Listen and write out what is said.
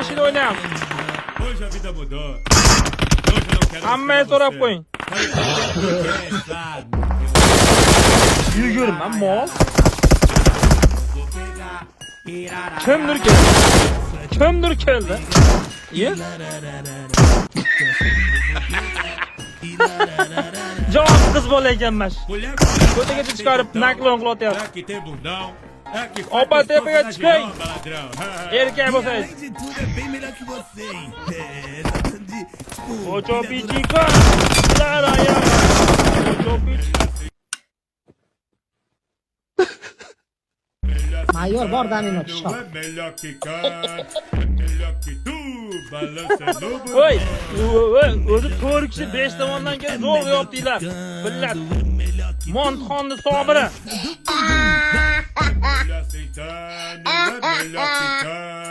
mashina o'ynayapmiz. Hoje a vida mudou. Hoje não quero Hammayni so'rab qo'ying. Yugurma mol. Kimdir keldi? Ye? Javob qiz bola ekanmas. Mulher Ko'chaga chiqarib naklon qilyapti. que tem bundão. É que Opa, faz tem os pegar povos de quem? avião, ladrão. Erkek bo'lsangiz. Além de tudo, é bem melhor que você. Tipo, Ochopichika. Laraya. Ochopich. Mayor bor Danilo Não shop. é melhor que canta, é melhor que tu. Balança no Voy, o'zi 4 kishi 5 tomondan kelib zo'r yopdilar. Billat. Montxonni sobiri. Melhor sentar, não é melhor que canta.